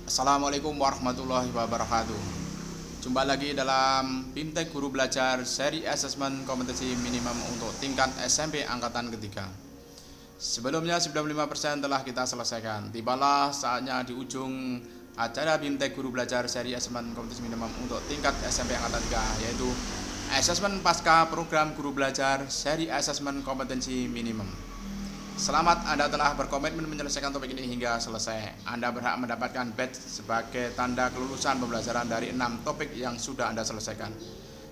Assalamualaikum warahmatullahi wabarakatuh. Jumpa lagi dalam BIMTEK Guru Belajar seri asesmen kompetensi minimum untuk tingkat SMP angkatan ketiga. Sebelumnya 95% telah kita selesaikan. Tibalah saatnya di ujung acara BIMTEK Guru Belajar seri asesmen kompetensi minimum untuk tingkat SMP angkatan 3, yaitu asesmen pasca program guru belajar seri asesmen kompetensi minimum. Selamat, Anda telah berkomitmen menyelesaikan topik ini hingga selesai. Anda berhak mendapatkan badge sebagai tanda kelulusan pembelajaran dari 6 topik yang sudah Anda selesaikan.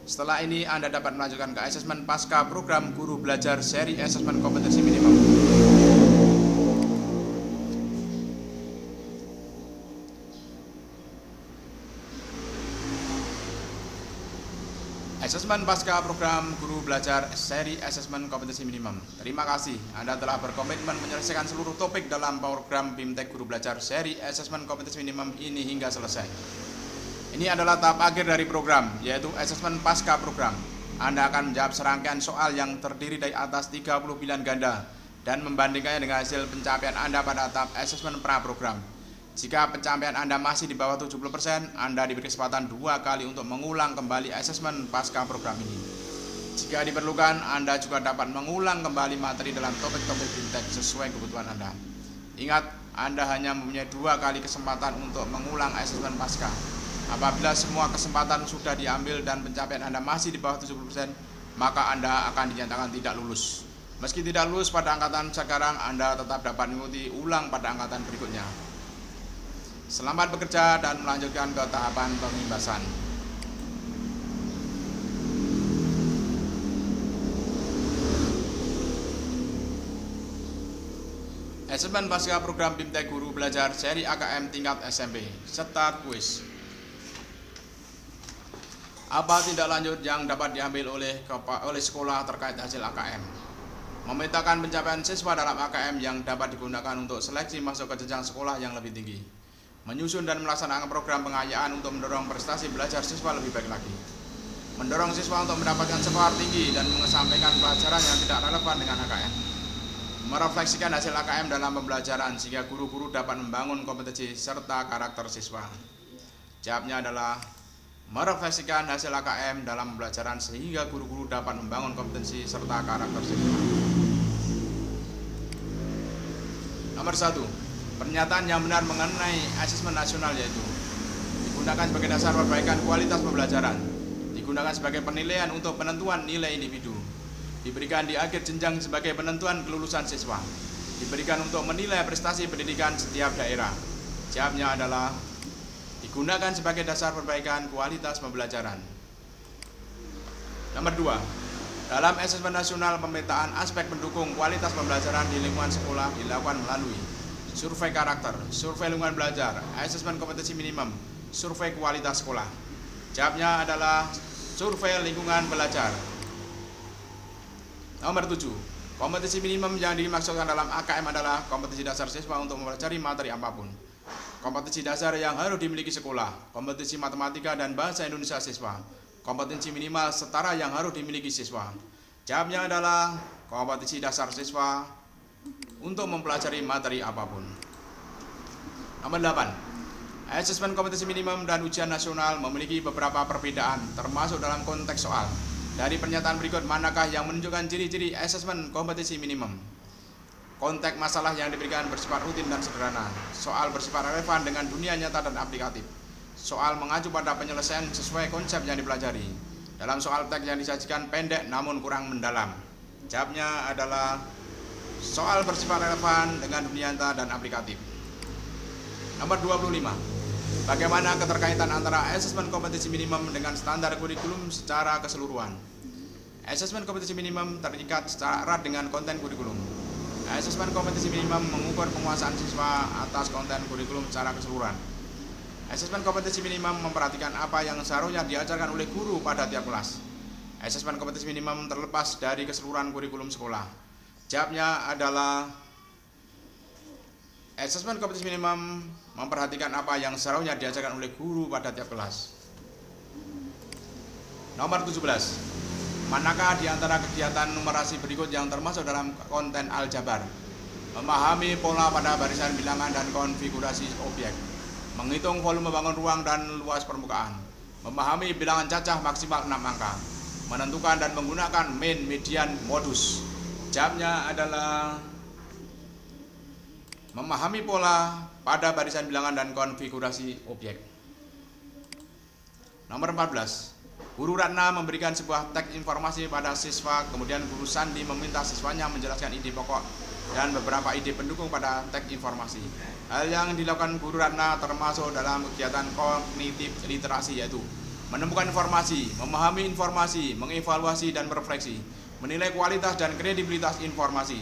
Setelah ini Anda dapat melanjutkan ke asesmen pasca program guru belajar seri asesmen kompetensi minimum. Asesmen pasca program guru belajar seri asesmen kompetensi minimum. Terima kasih, Anda telah berkomitmen menyelesaikan seluruh topik dalam program BIMTEK Guru Belajar seri asesmen kompetensi minimum ini hingga selesai. Ini adalah tahap akhir dari program, yaitu asesmen pasca program. Anda akan menjawab serangkaian soal yang terdiri dari atas 30 pilihan ganda dan membandingkannya dengan hasil pencapaian Anda pada tahap asesmen pra-program. Jika pencapaian Anda masih di bawah 70%, Anda diberi kesempatan 2 kali untuk mengulang kembali asesmen pasca program ini. Jika diperlukan, Anda juga dapat mengulang kembali materi dalam topik-topik BIMTEK sesuai kebutuhan Anda. Ingat, Anda hanya mempunyai 2 kali kesempatan untuk mengulang asesmen pasca. Apabila semua kesempatan sudah diambil dan pencapaian Anda masih di bawah 70%, maka Anda akan dinyatakan tidak lulus. Meski tidak lulus pada angkatan sekarang, Anda tetap dapat mengikuti ulang pada angkatan berikutnya. Selamat bekerja dan melanjutkan ke tahapan pengimbasan. Asesmen pasca program BIMTEK Guru Belajar seri AKM tingkat SMP. Start quiz. Apa tindak lanjut yang dapat diambil oleh sekolah terkait hasil AKM? Memetakan pencapaian siswa dalam AKM yang dapat digunakan untuk seleksi masuk ke jenjang sekolah yang lebih tinggi. Menyusun dan melaksanakan program pengayaan untuk mendorong prestasi belajar siswa lebih baik lagi. Mendorong siswa untuk mendapatkan skor tinggi dan mengesampingkan pelajaran yang tidak relevan dengan AKM. Merefleksikan hasil AKM dalam pembelajaran sehingga guru-guru dapat membangun kompetensi serta karakter siswa. Jawabnya adalah merefleksikan hasil AKM dalam pembelajaran sehingga guru-guru dapat membangun kompetensi serta karakter siswa. Nomor 1. Pernyataan yang benar mengenai asesmen nasional yaitu digunakan sebagai dasar perbaikan kualitas pembelajaran, digunakan sebagai penilaian untuk penentuan nilai individu, diberikan di akhir jenjang sebagai penentuan kelulusan siswa, diberikan untuk menilai prestasi pendidikan setiap daerah. Jawabnya adalah digunakan sebagai dasar perbaikan kualitas pembelajaran. Nomor 2. Dalam asesmen nasional, pemetaan aspek pendukung kualitas pembelajaran di lingkungan sekolah dilakukan melalui survei karakter, survei lingkungan belajar, asesmen kompetensi minimum, survei kualitas sekolah. Jawabnya adalah survei lingkungan belajar. Nomor 7. Kompetensi minimum yang dimaksudkan dalam AKM adalah kompetensi dasar siswa untuk mempelajari materi apapun. Kompetensi dasar yang harus dimiliki sekolah, kompetensi matematika dan bahasa Indonesia siswa, kompetensi minimal setara yang harus dimiliki siswa. Jawabnya adalah kompetensi dasar siswa untuk mempelajari materi apapun. Nomor 8. Asesmen kompetensi minimum dan ujian nasional memiliki beberapa perbedaan, termasuk dalam konteks soal. Dari pernyataan berikut, manakah yang menunjukkan ciri-ciri asesmen kompetensi minimum? Konteks masalah yang diberikan bersifat rutin dan sederhana. Soal bersifat relevan dengan dunia nyata dan aplikatif. Soal mengacu pada penyelesaian sesuai konsep yang dipelajari. Dalam soal teks yang disajikan pendek namun kurang mendalam. Jawabnya adalah soal bersifat relevan dengan dunia nyata dan aplikatif. Nomor 25. Bagaimana keterkaitan antara asesmen kompetensi minimum dengan standar kurikulum secara keseluruhan? Asesmen kompetensi minimum terikat secara erat dengan konten kurikulum. Asesmen kompetensi minimum mengukur penguasaan siswa atas konten kurikulum secara keseluruhan. Asesmen kompetensi minimum memperhatikan apa yang seharusnya diajarkan oleh guru pada tiap kelas. Asesmen kompetensi minimum terlepas dari keseluruhan kurikulum sekolah. Jawabnya adalah asesmen kompetensi minimum memperhatikan apa yang seharusnya diajarkan oleh guru pada tiap kelas. Nomor 17. Manakah di antara kegiatan numerasi berikut yang termasuk dalam konten aljabar? Memahami pola pada barisan bilangan dan konfigurasi objek. menghitung volume bangun ruang dan luas permukaan, memahami bilangan cacah maksimal 6 angka, menentukan dan menggunakan mean, median, modus. Jawabnya adalah memahami pola pada barisan bilangan dan konfigurasi objek. Nomor 14. Guru Ratna memberikan sebuah teks informasi pada siswa, kemudian Guru Sandi meminta siswanya menjelaskan ide pokok dan beberapa ide pendukung pada teks informasi. Hal yang dilakukan Guru Ratna termasuk dalam kegiatan kognitif literasi, yaitu menemukan informasi, memahami informasi, mengevaluasi dan merefleksi, menilai kualitas dan kredibilitas informasi.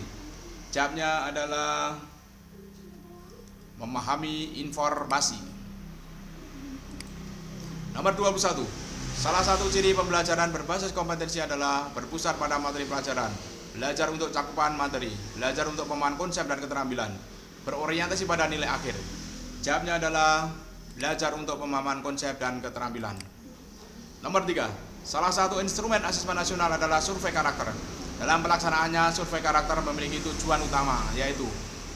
Jawabnya adalah memahami informasi. Nomor 21. Salah satu ciri pembelajaran berbasis kompetensi adalah berpusat pada materi pelajaran, belajar untuk cakupan materi, belajar untuk pemahaman konsep dan keterampilan, berorientasi pada nilai akhir. Jawabnya adalah belajar untuk pemahaman konsep dan keterampilan. Nomor 3. Salah satu instrumen asesmen nasional adalah survei karakter. Dalam pelaksanaannya, survei karakter memiliki tujuan utama, yaitu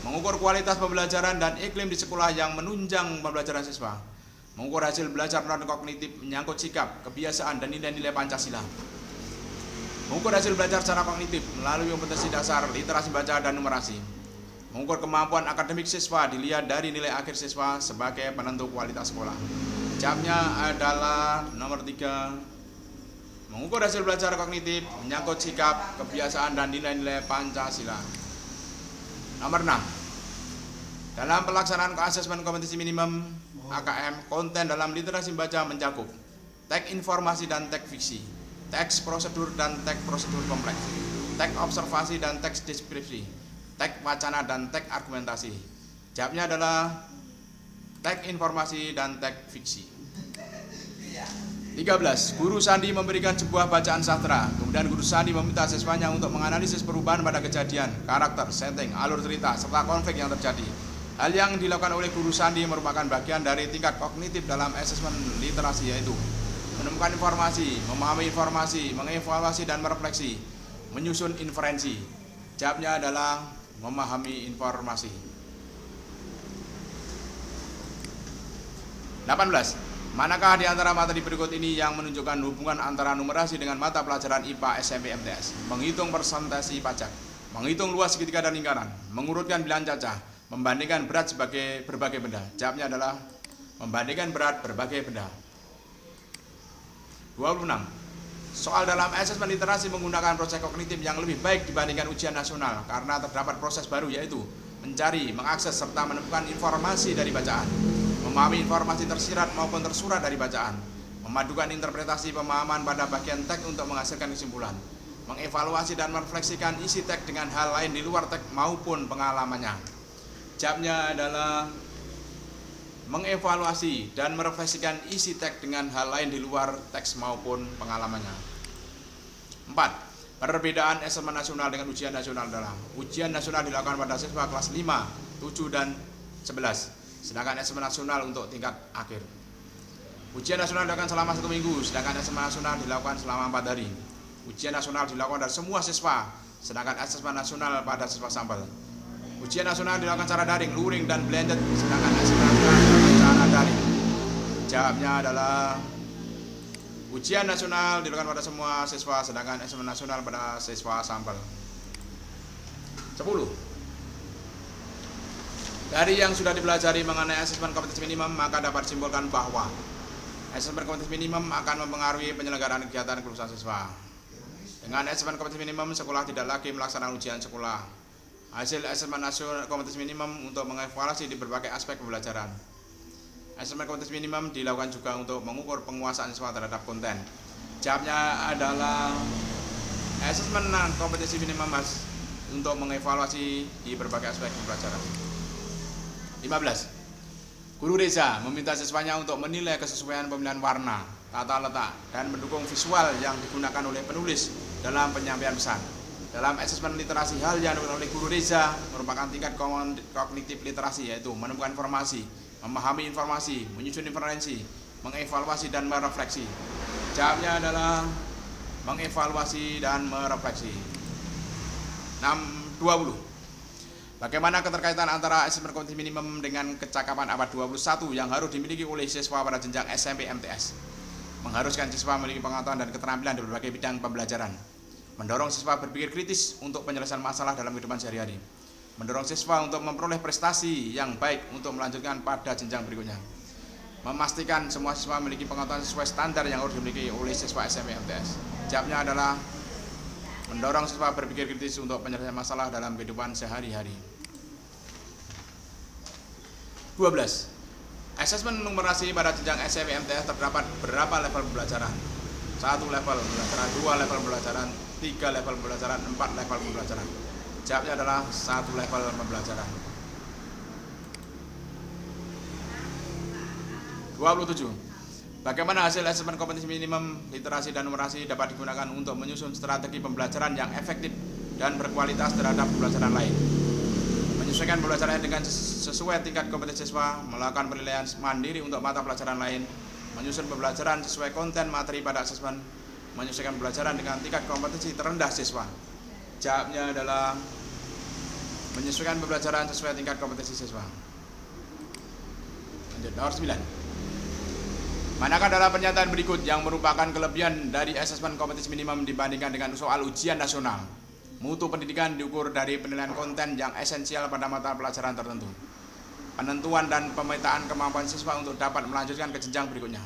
mengukur kualitas pembelajaran dan iklim di sekolah yang menunjang pembelajaran siswa, mengukur hasil belajar non-kognitif menyangkut sikap, kebiasaan, dan nilai-nilai Pancasila, mengukur hasil belajar secara kognitif melalui kompetensi dasar, literasi baca, dan numerasi, mengukur kemampuan akademik siswa dilihat dari nilai akhir siswa sebagai penentu kualitas sekolah. Jawabnya adalah nomor 3. Mengukur hasil belajar kognitif menyangkut sikap, kebiasaan, dan nilai-nilai Pancasila. Nomor 6. Dalam pelaksanaan asesmen kompetensi minimum AKM, konten dalam literasi membaca mencakup teks informasi dan teks fiksi, teks prosedur dan teks prosedur kompleks, teks observasi dan teks deskripsi, teks wacana dan teks argumentasi. Jawabnya adalah teks informasi dan teks fiksi. 13. Guru Sandi memberikan sebuah bacaan sastra, kemudian Guru Sandi meminta siswanya untuk menganalisis perubahan pada kejadian, karakter, setting, alur cerita, serta konflik yang terjadi. Hal yang dilakukan oleh Guru Sandi merupakan bagian dari tingkat kognitif dalam asesmen literasi, yaitu menemukan informasi, memahami informasi, mengevaluasi dan merefleksi, menyusun inferensi. Jawabnya adalah memahami informasi. 18. Manakah di antara materi berikut ini yang menunjukkan hubungan antara numerasi dengan mata pelajaran IPA SMP MTS? Menghitung persentase pajak, menghitung luas segitiga dan lingkaran, mengurutkan bilangan cacah, membandingkan berat sebagai berbagai benda. Jawabnya adalah membandingkan berat berbagai benda. 26. Soal dalam asesmen literasi menggunakan proses kognitif yang lebih baik dibandingkan ujian nasional karena terdapat proses baru, yaitu mencari, mengakses, serta menemukan informasi dari bacaan, memahami informasi tersirat maupun tersurat dari bacaan, memadukan interpretasi pemahaman pada bagian teks untuk menghasilkan kesimpulan, mengevaluasi dan merefleksikan isi teks dengan hal lain di luar teks maupun pengalamannya. Jawabnya adalah mengevaluasi dan merefleksikan isi teks dengan hal lain di luar teks maupun pengalamannya. 4. Perbedaan asesmen nasional dengan ujian nasional adalah ujian nasional dilakukan pada siswa kelas 5, 7, dan 11, sedangkan asesmen nasional untuk tingkat akhir. Ujian nasional dilakukan selama 1 minggu, sedangkan asesmen nasional dilakukan selama 4 hari. Ujian nasional dilakukan dari semua siswa, sedangkan asesmen nasional pada siswa sampel. Ujian nasional dilakukan secara daring, luring, dan blended, sedangkan asesmen nasional dilakukan secara daring. Jawabnya adalah ujian nasional dilakukan pada semua siswa, sedangkan asesmen nasional pada siswa sampel. 10. Dari yang sudah dipelajari mengenai asesmen kompetensi minimum, maka dapat disimpulkan bahwa asesmen kompetensi minimum akan mempengaruhi penyelenggaraan kegiatan kelulusan siswa. Dengan asesmen kompetensi minimum, sekolah tidak lagi melaksanakan ujian sekolah. Hasil asesmen nasional kompetensi minimum untuk mengevaluasi di berbagai aspek pembelajaran. Asesmen kompetensi minimum dilakukan juga untuk mengukur penguasaan siswa terhadap konten. Jawabnya adalah asesmen kompetensi minimum untuk mengevaluasi di berbagai aspek pembelajaran. 15. Guru Reza meminta siswanya untuk menilai kesesuaian pemilihan warna, tata letak, dan mendukung visual yang digunakan oleh penulis dalam penyampaian pesan. Dalam asesmen literasi, hal yang dilakukan oleh Guru Reza merupakan tingkat kognitif literasi, yaitu menemukan informasi, memahami informasi, menyusun inferensi, mengevaluasi dan merefleksi. Jawabnya adalah mengevaluasi dan merefleksi. 20. Bagaimana keterkaitan antara asesmen kompetensi minimum dengan kecakapan abad 21 yang harus dimiliki oleh siswa pada jenjang SMP MTS? Mengharuskan siswa memiliki pengetahuan dan keterampilan di berbagai bidang pembelajaran. Mendorong siswa berpikir kritis untuk penyelesaian masalah dalam kehidupan sehari-hari. Mendorong siswa untuk memperoleh prestasi yang baik untuk melanjutkan pada jenjang berikutnya. Memastikan semua siswa memiliki pengetahuan sesuai standar yang harus dimiliki oleh siswa SMP MTS. Jawabnya adalah mendorong siswa berpikir kritis untuk penyelesaian masalah dalam kehidupan sehari-hari. 12. Asesmen numerasi pada jenjang SMP MTS terdapat berapa level pembelajaran? 1 level pembelajaran, 2 level pembelajaran, 3 level pembelajaran, 4 level pembelajaran. Jawabnya adalah 1 level pembelajaran. 27. Bagaimana hasil asesmen kompetensi minimum literasi dan numerasi dapat digunakan untuk menyusun strategi pembelajaran yang efektif dan berkualitas terhadap pembelajaran lain? Menyesuaikan pembelajaran dengan sesuai tingkat kompetensi siswa, melakukan penilaian mandiri untuk mata pelajaran lain, menyusun pembelajaran sesuai konten materi pada asesmen, menyesuaikan pembelajaran dengan tingkat kompetensi terendah siswa. Jawabnya adalah menyesuaikan pembelajaran sesuai tingkat kompetensi siswa. Lanjut, nomor 9. Manakah dalam pernyataan berikut yang merupakan kelebihan dari asesmen kompetensi minimum dibandingkan dengan soal ujian nasional? Mutu pendidikan diukur dari penilaian konten yang esensial pada mata pelajaran tertentu. Penentuan dan pemetaan kemampuan siswa untuk dapat melanjutkan ke jenjang berikutnya.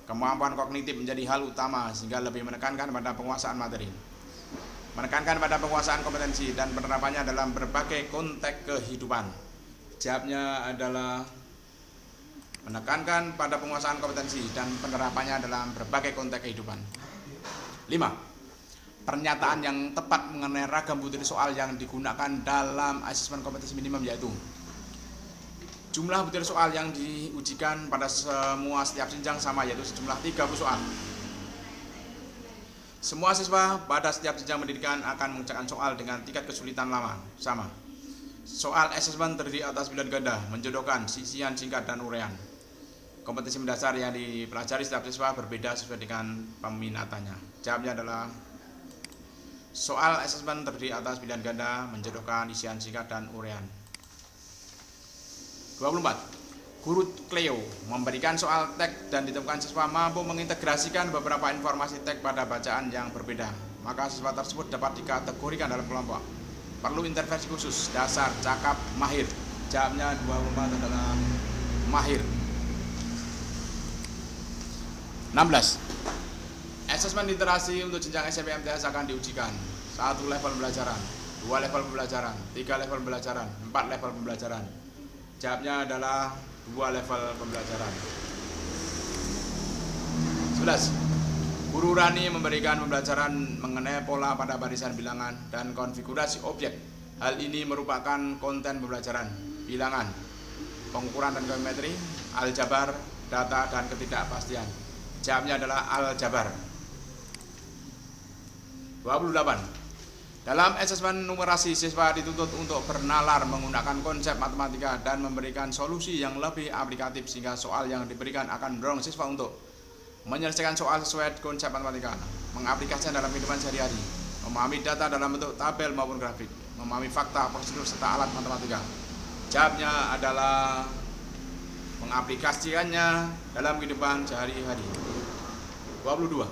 Kemampuan kognitif menjadi hal utama sehingga lebih menekankan pada penguasaan materi. Menekankan pada penguasaan kompetensi dan penerapannya dalam berbagai konteks kehidupan. Jawabnya adalah menekankan pada penguasaan kompetensi dan penerapannya dalam berbagai konteks kehidupan. 5. Pernyataan yang tepat mengenai ragam butir soal yang digunakan dalam asesmen kompetensi minimum yaitu jumlah butir soal yang diujikan pada semua setiap jenjang sama, yaitu sejumlah 30 soal. Semua siswa pada setiap jenjang pendidikan akan mengerjakan soal dengan tingkat kesulitan sama. Soal asesmen terdiri atas pilihan ganda, menjodohkan, isian singkat, dan uraian. Kompetensi mendasar yang dipelajari setiap siswa berbeda sesuai dengan peminatannya. Jawabnya adalah soal asesmen terdiri atas pilihan ganda, menjodohkan, isian singkat, dan uraian. 24. Guru Cleo memberikan soal teks dan ditemukan siswa mampu mengintegrasikan beberapa informasi teks pada bacaan yang berbeda. Maka siswa tersebut dapat dikategorikan dalam kelompok. Perlu intervensi khusus, dasar, cakap, mahir. Jawabnya 24 adalah mahir. 16. Asesmen literasi untuk jenjang SMP MTS akan diujikan 1 level pembelajaran, 2 level pembelajaran, 3 level pembelajaran, 4 level pembelajaran. Jawabnya adalah 2 level pembelajaran. 11. Guru Rani memberikan pembelajaran mengenai pola pada barisan bilangan dan konfigurasi objek. Hal ini merupakan konten pembelajaran bilangan, pengukuran dan geometri, aljabar, data, dan ketidakpastian. Jawabnya adalah aljabar. 28. Dalam asesmen numerasi, siswa dituntut untuk bernalar menggunakan konsep matematika dan memberikan solusi yang lebih aplikatif sehingga soal yang diberikan akan mendorong siswa untuk menyelesaikan soal sesuai konsep matematika, mengaplikasikan dalam kehidupan sehari-hari, memahami data dalam bentuk tabel maupun grafik, memahami fakta, prosedur, serta alat matematika. Jawabnya adalah mengaplikasikannya dalam kehidupan sehari-hari. 22.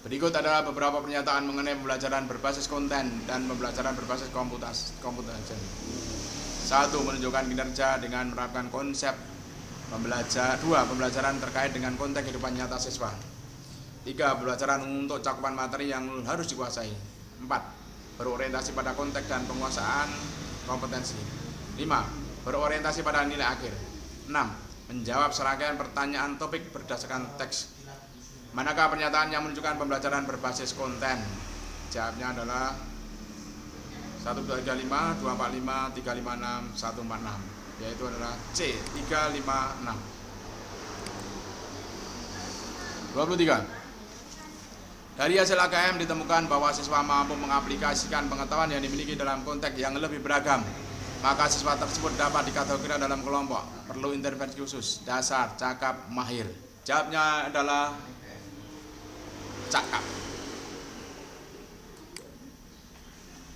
Berikut adalah beberapa pernyataan mengenai pembelajaran berbasis konten dan pembelajaran berbasis komputer. 1. Menunjukkan kinerja dengan menerapkan konsep 2. Pembelajaran terkait dengan konteks kehidupan nyata siswa. 3. Pembelajaran untuk cakupan materi yang harus dikuasai. 4. Berorientasi pada konteks dan penguasaan kompetensi. 5. Berorientasi pada nilai akhir. 6. Menjawab serangkaian pertanyaan topik berdasarkan teks. Manakah pernyataan yang menunjukkan pembelajaran berbasis konten? Jawabnya adalah 1, 2, 3, 5, 2, 4, 5, 3, 5, 6, 1, 4, 6. Yaitu adalah C, 3, 5, 6. 23. Dari hasil AKM ditemukan bahwa siswa mampu mengaplikasikan pengetahuan yang dimiliki dalam konteks yang lebih beragam. Maka siswa tersebut dapat dikategorikan dalam kelompok. Perlu intervensi khusus, dasar, cakap, mahir. Jawabnya adalah cakap.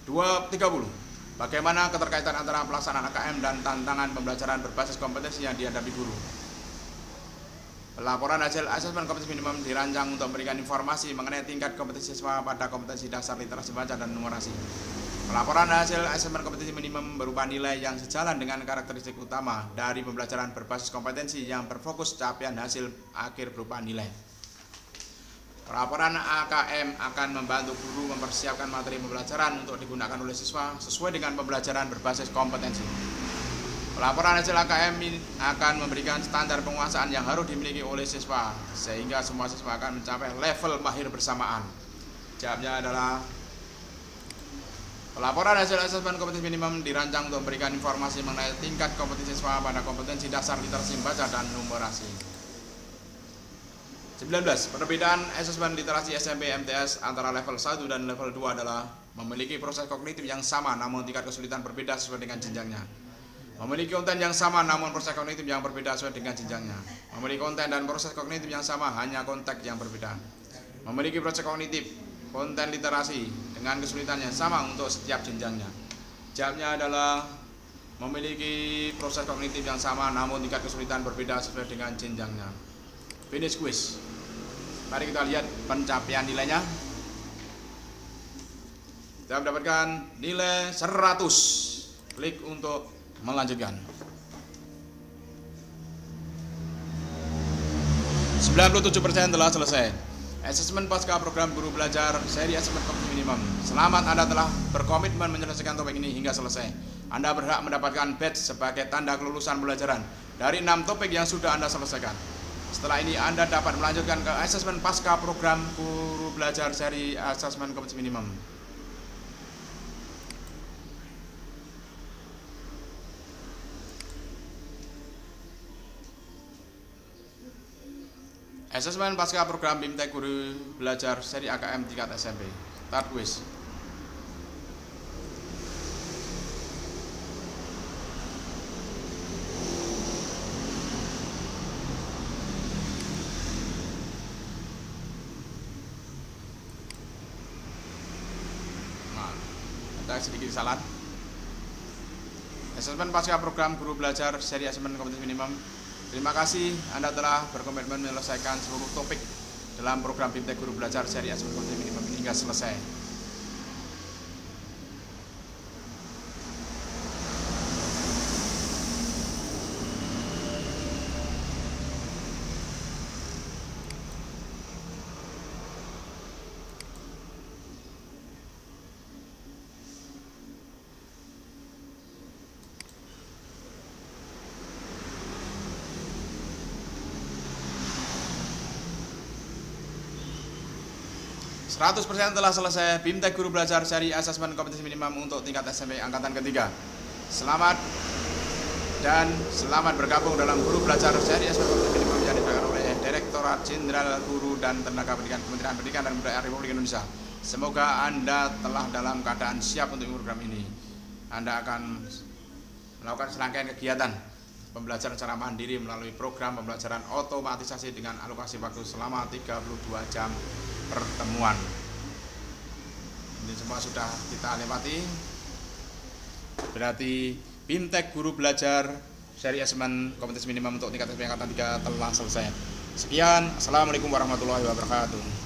30. Bagaimana keterkaitan antara pelaksanaan AKM dan tantangan pembelajaran berbasis kompetensi yang dihadapi guru? Laporan hasil asesmen kompetensi minimum dirancang untuk memberikan informasi mengenai tingkat kompetensi siswa pada kompetensi dasar literasi baca dan numerasi. Laporan hasil asesmen kompetensi minimum berupa nilai yang sejalan dengan karakteristik utama dari pembelajaran berbasis kompetensi yang berfokus capaian hasil akhir berupa nilai. Laporan AKM akan membantu guru mempersiapkan materi pembelajaran untuk digunakan oleh siswa sesuai dengan pembelajaran berbasis kompetensi. Laporan hasil AKM akan memberikan standar penguasaan yang harus dimiliki oleh siswa sehingga semua siswa akan mencapai level mahir bersamaan. Jawabnya adalah laporan hasil asesmen kompetensi minimum dirancang untuk memberikan informasi mengenai tingkat kompetensi siswa pada kompetensi dasar literasi membaca dan numerasi. 19. Perbedaan asesmen literasi SMP MTS antara level 1 dan level 2 adalah memiliki proses kognitif yang sama namun tingkat kesulitan berbeda sesuai dengan jenjangnya. Memiliki konten yang sama namun proses kognitif yang berbeda sesuai dengan jenjangnya. Memiliki konten dan proses kognitif yang sama hanya konteks yang berbeda. Memiliki proses kognitif konten literasi dengan kesulitan yang sama untuk setiap jenjangnya. Jawabnya adalah memiliki proses kognitif yang sama namun tingkat kesulitan berbeda sesuai dengan jenjangnya. Finish quiz. Mari kita lihat pencapaian nilainya. Kita mendapatkan nilai 100. Klik untuk melanjutkan. 97% telah selesai. Asesmen pasca program guru belajar seri asesmen kompetensi minimum. Selamat, Anda telah berkomitmen menyelesaikan topik ini hingga selesai. Anda berhak mendapatkan badge sebagai tanda kelulusan pembelajaran dari 6 topik yang sudah Anda selesaikan. Setelah ini Anda dapat melanjutkan ke asesmen pasca program guru belajar seri asesmen kompetensi minimum. Asesmen pasca program BIMTEK guru belajar seri AKM tingkat SMP. Start quiz. Ada sedikit salah. Asesmen pasca program guru belajar seri asesmen kompetensi minimum. Terima kasih Anda telah berkomitmen menyelesaikan seluruh topik dalam program BIMTEK guru belajar seri asesmen kompetensi minimum hingga selesai. Seratus persen telah selesai BIMTEK guru belajar seri asesmen kompetensi minimum untuk tingkat SMP angkatan ketiga. Selamat dan selamat bergabung dalam guru belajar seri asesmen kompetensi minimum yang dilakukan oleh Direktorat Jenderal Guru dan Tenaga Pendidikan Kementerian Pendidikan dan Kebudayaan Republik Indonesia. Semoga Anda telah dalam keadaan siap untuk program ini. Anda akan melakukan serangkaian kegiatan pembelajaran secara mandiri melalui program pembelajaran otomatisasi dengan alokasi waktu selama 32 jam pertemuan. Ini semua sudah kita lewati. Berarti BIMTEK guru belajar seri asesmen kompetensi minimum untuk tingkat SMP angkatan 3 telah selesai. Sekian, assalamualaikum warahmatullahi wabarakatuh.